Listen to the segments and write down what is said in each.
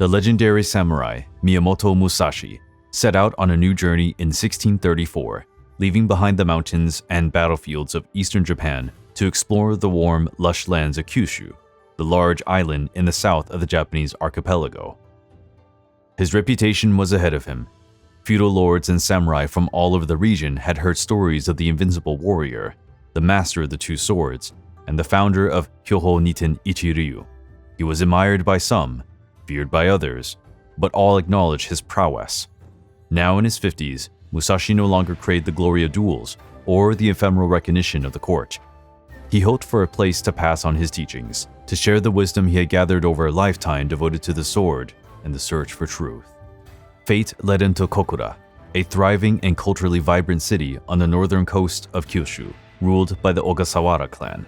The legendary samurai Miyamoto Musashi set out on a new journey in 1634, leaving behind the mountains and battlefields of eastern Japan to explore the warm, lush lands of Kyushu, the large island in the south of the Japanese archipelago. His reputation was ahead of him. Feudal lords and samurai from all over the region had heard stories of the invincible warrior, the master of the two swords, and the founder of Hyoho Niten Ichiryu. He was admired by some, feared by others, but all acknowledged his prowess. Now in his 50s, Musashi no longer craved the glory of duels or the ephemeral recognition of the court. He hoped for a place to pass on his teachings, to share the wisdom he had gathered over a lifetime devoted to the sword and the search for truth. Fate led him to Kokura, a thriving and culturally vibrant city on the northern coast of Kyushu, ruled by the Ogasawara clan.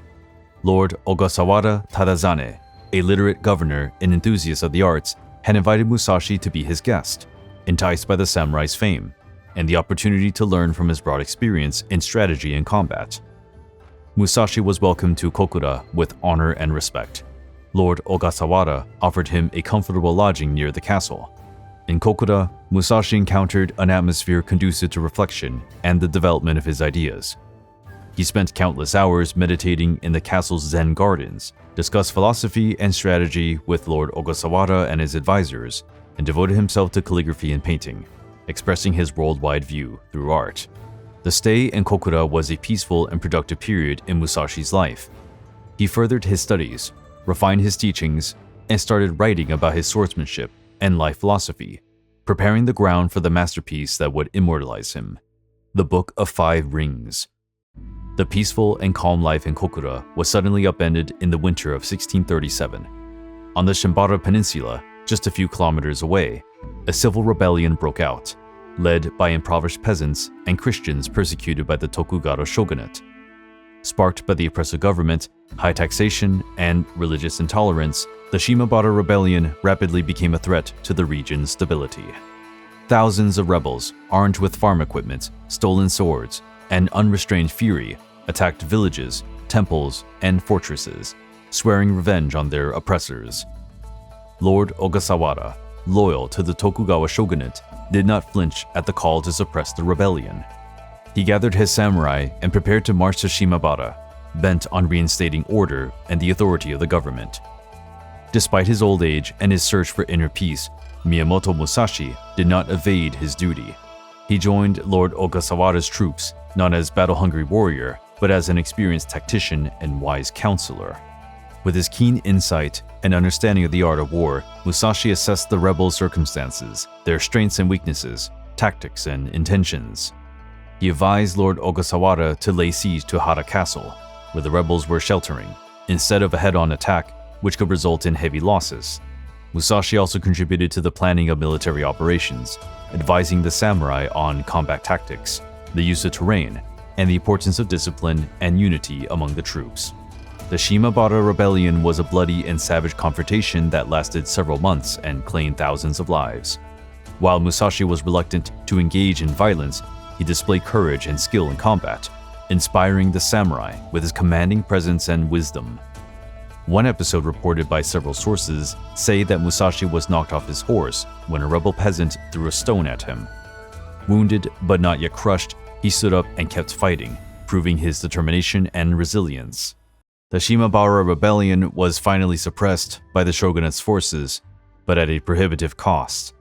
Lord Ogasawara Tadazane, a literate governor and enthusiast of the arts, had invited Musashi to be his guest, enticed by the samurai's fame and the opportunity to learn from his broad experience in strategy and combat. Musashi was welcomed to Kokura with honor and respect. Lord Ogasawara offered him a comfortable lodging near the castle. In Kokura, Musashi encountered an atmosphere conducive to reflection and the development of his ideas. He spent countless hours meditating in the castle's Zen gardens, discussed philosophy and strategy with Lord Ogasawara and his advisors, and devoted himself to calligraphy and painting, expressing his worldwide view through art. The stay in Kokura was a peaceful and productive period in Musashi's life. He furthered his studies, refined his teachings, and started writing about his swordsmanship and life philosophy, preparing the ground for the masterpiece that would immortalize him, the Book of Five Rings. The peaceful and calm life in Kokura was suddenly upended in the winter of 1637. On the Shimabara Peninsula, just a few kilometers away, a civil rebellion broke out, led by impoverished peasants and Christians persecuted by the Tokugawa shogunate. Sparked by the oppressive government, high taxation, and religious intolerance, the Shimabara Rebellion rapidly became a threat to the region's stability. Thousands of rebels, armed with farm equipment, stolen swords, and unrestrained fury, attacked villages, temples, and fortresses, swearing revenge on their oppressors. Lord Ogasawara, loyal to the Tokugawa shogunate, did not flinch at the call to suppress the rebellion. He gathered his samurai and prepared to march to Shimabara, bent on reinstating order and the authority of the government. Despite his old age and his search for inner peace, Miyamoto Musashi did not evade his duty. He joined Lord Ogasawara's troops, not as battle-hungry warrior, but as an experienced tactician and wise counselor. With his keen insight and understanding of the art of war, Musashi assessed the rebels' circumstances, their strengths and weaknesses, tactics and intentions. He advised Lord Ogasawara to lay siege to Hara Castle, where the rebels were sheltering, instead of a head-on attack, which could result in heavy losses. Musashi also contributed to the planning of military operations, advising the samurai on combat tactics, the use of terrain, and the importance of discipline and unity among the troops. The Shimabara Rebellion was a bloody and savage confrontation that lasted several months and claimed thousands of lives. While Musashi was reluctant to engage in violence, he displayed courage and skill in combat, inspiring the samurai with his commanding presence and wisdom. One episode reported by several sources say that Musashi was knocked off his horse when a rebel peasant threw a stone at him. Wounded but not yet crushed, he stood up and kept fighting, proving his determination and resilience. The Shimabara Rebellion was finally suppressed by the shogunate's forces, but at a prohibitive cost.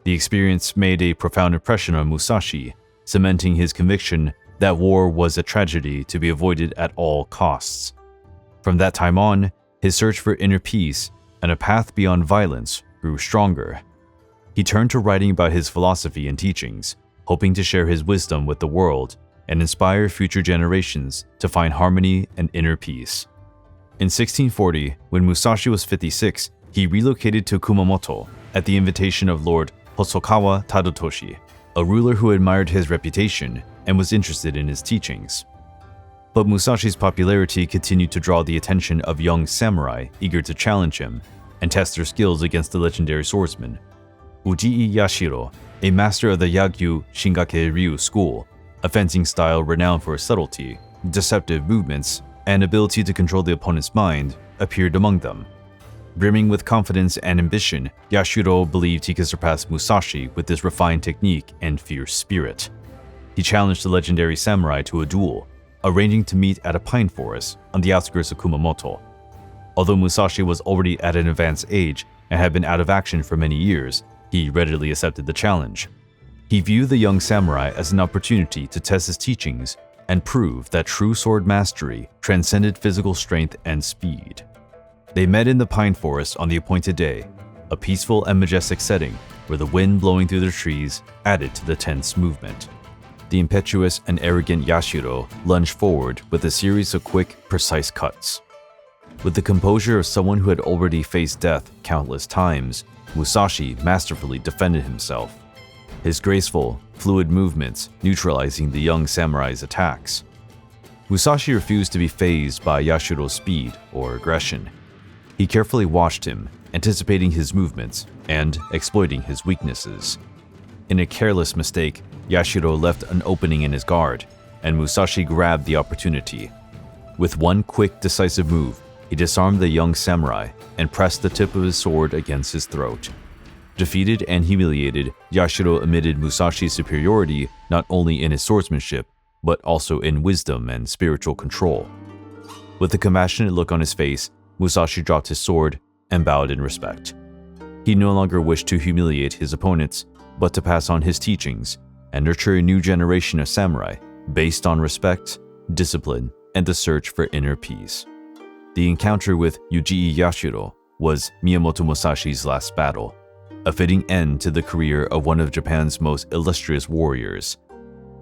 The experience made a profound impression on Musashi, cementing his conviction that war was a tragedy to be avoided at all costs. From that time on, his search for inner peace and a path beyond violence grew stronger. He turned to writing about his philosophy and teachings, hoping to share his wisdom with the world and inspire future generations to find harmony and inner peace. In 1640, when Musashi was 56, he relocated to Kumamoto at the invitation of Lord Hosokawa Tadotoshi, a ruler who admired his reputation and was interested in his teachings. But Musashi's popularity continued to draw the attention of young samurai eager to challenge him and test their skills against the legendary swordsman. Ujii Yashiro, a master of the Yagyu Shingake Ryu school, a fencing style renowned for subtlety, deceptive movements, and ability to control the opponent's mind, appeared among them. Brimming with confidence and ambition, Yashiro believed he could surpass Musashi with his refined technique and fierce spirit. He challenged the legendary samurai to a duel, arranging to meet at a pine forest on the outskirts of Kumamoto. Although Musashi was already at an advanced age and had been out of action for many years, he readily accepted the challenge. He viewed the young samurai as an opportunity to test his teachings and prove that true sword mastery transcended physical strength and speed. They met in the pine forest on the appointed day, a peaceful and majestic setting where the wind blowing through the trees added to the tense movement. The impetuous and arrogant Yashiro lunged forward with a series of quick, precise cuts. With the composure of someone who had already faced death countless times, Musashi masterfully defended himself, his graceful, fluid movements neutralizing the young samurai's attacks. Musashi refused to be fazed by Yashiro's speed or aggression. He carefully watched him, anticipating his movements and exploiting his weaknesses. In a careless mistake, Yashiro left an opening in his guard, and Musashi grabbed the opportunity. With one quick, decisive move, he disarmed the young samurai and pressed the tip of his sword against his throat. Defeated and humiliated, Yashiro admitted Musashi's superiority not only in his swordsmanship, but also in wisdom and spiritual control. With a compassionate look on his face, Musashi dropped his sword and bowed in respect. He no longer wished to humiliate his opponents, but to pass on his teachings and nurture a new generation of samurai based on respect, discipline, and the search for inner peace. The encounter with Yuji Yashiro was Miyamoto Musashi's last battle, a fitting end to the career of one of Japan's most illustrious warriors.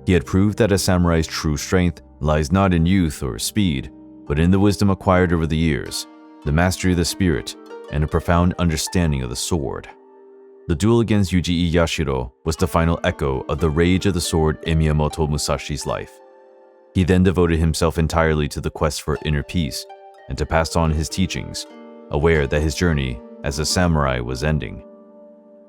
He had proved that a samurai's true strength lies not in youth or speed, but in the wisdom acquired over the years, the mastery of the spirit, and a profound understanding of the sword. The duel against Yuji Yashiro was the final echo of the rage of the sword in Miyamoto Musashi's life. He then devoted himself entirely to the quest for inner peace and to pass on his teachings, aware that his journey as a samurai was ending.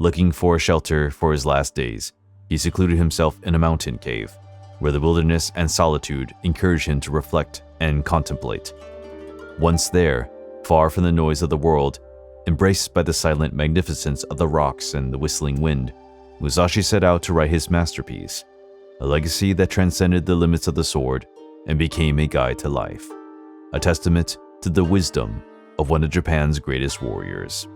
Looking for a shelter for his last days, he secluded himself in a mountain cave, where the wilderness and solitude encouraged him to reflect and contemplate. Once there, far from the noise of the world, embraced by the silent magnificence of the rocks and the whistling wind, Musashi set out to write his masterpiece, a legacy that transcended the limits of the sword and became a guide to life, a testament to the wisdom of one of Japan's greatest warriors.